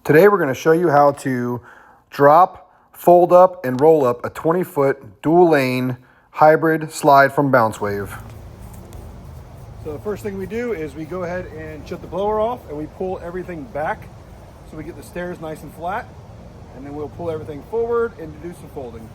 Today we're going to show you how to drop, fold up, and roll up a 20-foot dual lane hybrid slide from Bounce Wave. So the first thing we do is we go ahead and shut the blower off and we pull everything back so we get the stairs nice and flat, and then we'll pull everything forward and do some folding.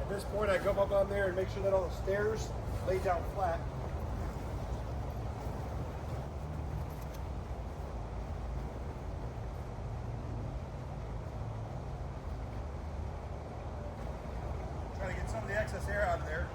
At this point, I go up on there and make sure that all the stairs lay down flat. Try to get some of the excess air out of there.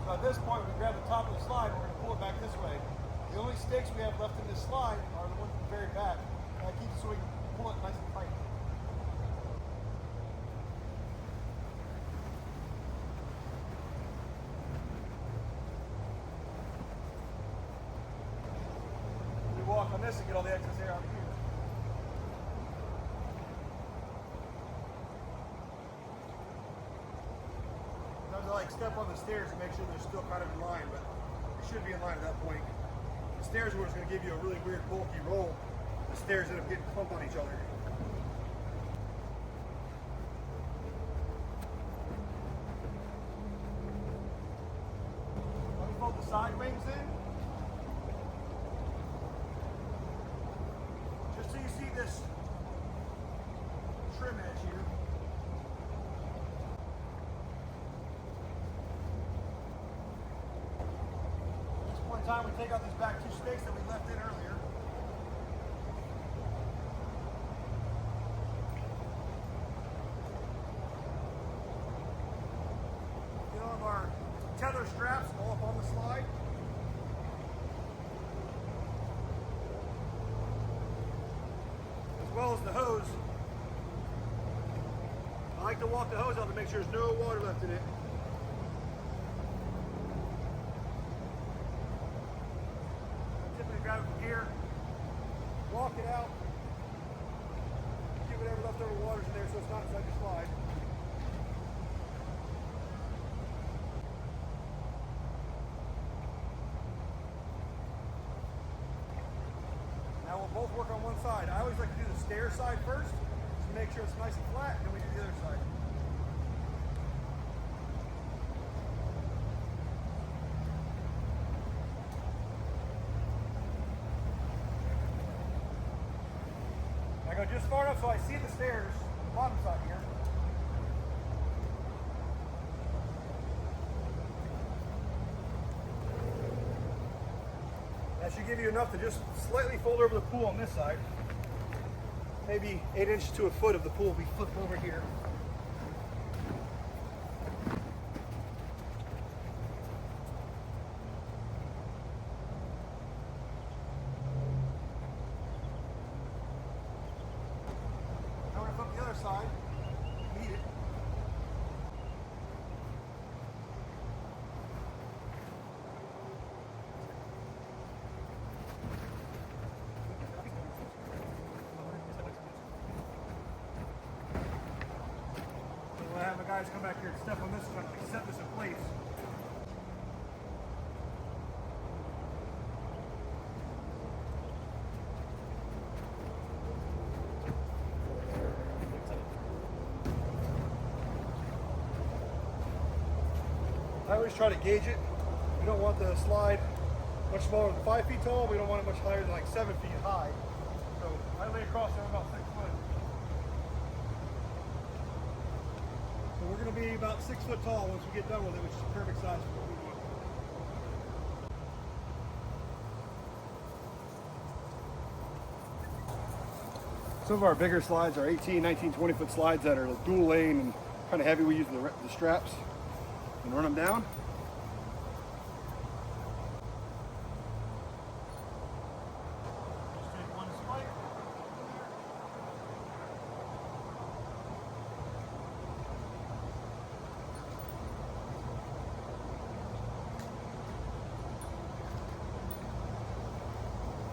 So at this point, we grab the top of the slide, we're going to pull it back this way. The only stakes we have left in this slide are the ones at the very back. That keeps it so we can pull it nice and tight. We walk on this and get all the excess air out of here. I like step on the stairs and make sure they're still kind of in line, but they should be in line at that point. The stairs were going to give you a really weird bulky roll. The stairs end up getting clumped on each other. Let me fold the side wings in. Just so you see this trim edge here. Time we take out these back two stakes that we left in earlier. Get all of our tether straps all up on the slide. As well as the hose. I like to walk the hose out to make sure there's no water left in it. Grab it from here, walk it out, get whatever leftover water's in there so it's not inside your slide. Now we'll both work on one side. I always like to do the stair side first to make sure it's nice and flat, and then we do the other side. I go just far enough so I see the stairs, the bottom side here. That should give you enough to just slightly fold over the pool on this side. Maybe 8 inches to a foot of the pool will be flipped over here. The other side, meet it. So we'll have the guys come back here and step on this one and set this in place. I always try to gauge it. You don't want the slide much smaller than 5 feet tall. We don't want it much higher than like 7 feet high. So I lay across there about 6 foot. So we're going to be about 6 foot tall once we get done with it, which is the perfect size for what we want. Some of our bigger slides are 18, 19, 20 foot slides that are dual lane and kind of heavy. We use the straps and run them down. Just take one spike.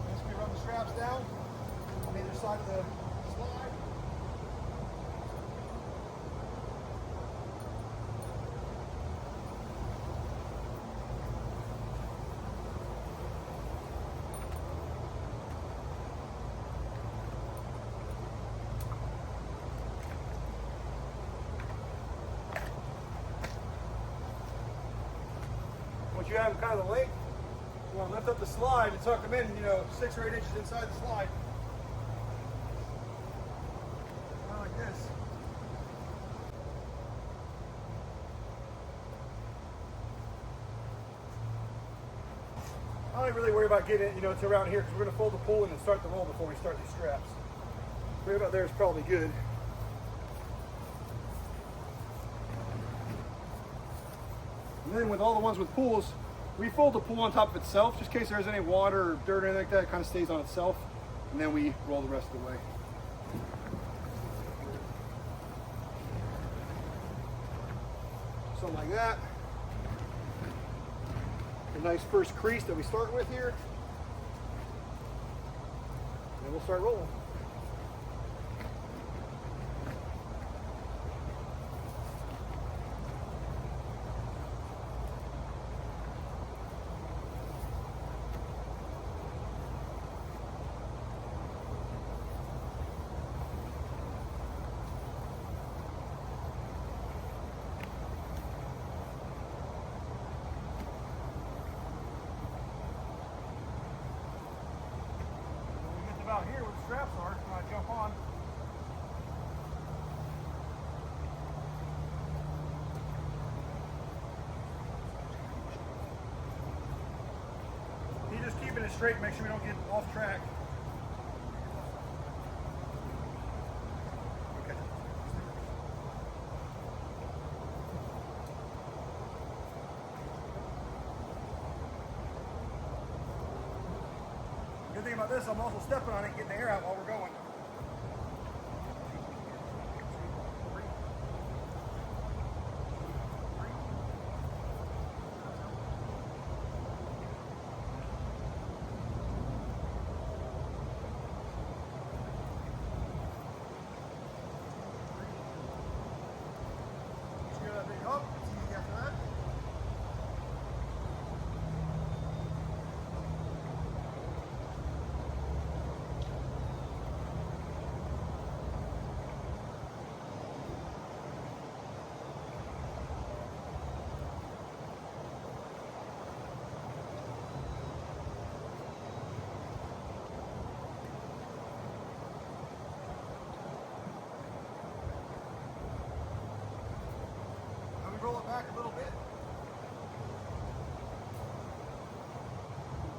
Once we run the straps down on either side of the slide. Once you have them kind of the length, you want to lift up the slide and tuck them in, 6 or 8 inches inside the slide. Like this. I don't really worry about getting it, to around here because we're going to fold the pull in and start the roll before we start these straps. Right about there is probably good. And then with all the ones with pulls, we fold the pull on top of itself just in case there's any water or dirt or anything like that. It kind of stays on itself, and then we roll the rest of the way. Something like that. A nice first crease that we start with here. And we'll start rolling. About here where the straps are when I jump on. You just keeping it straight, make sure we don't get off track. Okay. Good thing about this, I'm also stepping on it and getting the air out while we're going. Screw that thing up, it's easy after that. Roll it back a little bit.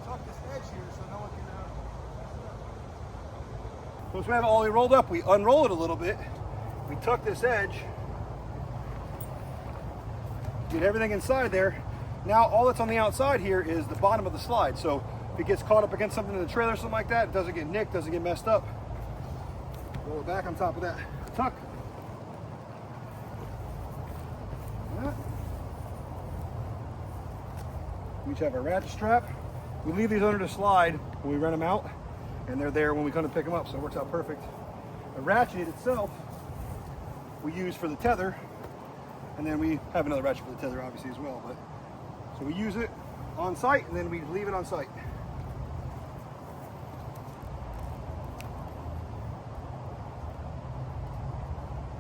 Tuck this edge here so no one can mess it up. Once we have it all rolled up, we unroll it a little bit. We tuck this edge. Get everything inside there. Now all that's on the outside here is the bottom of the slide. So if it gets caught up against something in the trailer or something like that, it doesn't get nicked, doesn't get messed up. Roll it back on top of that. Tuck. We each have our ratchet strap. We leave these under the slide when we rent them out, and they're there when we come to pick them up, so it works out perfect. The ratchet itself we use for the tether, and then we have another ratchet for the tether obviously as well. But so we use it on site, and then we leave it on site.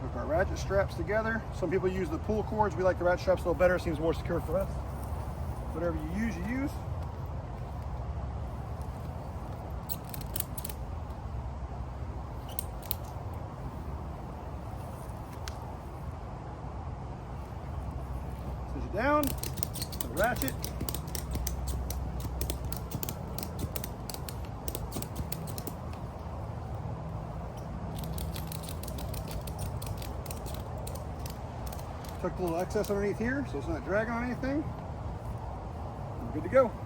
Hook our ratchet straps together. Some people use the pull cords. We like the ratchet straps a little better. It seems more secure for us. Whatever you use, you use. down, the ratchet. Took a little excess underneath here so it's not dragging on anything. We're good to go.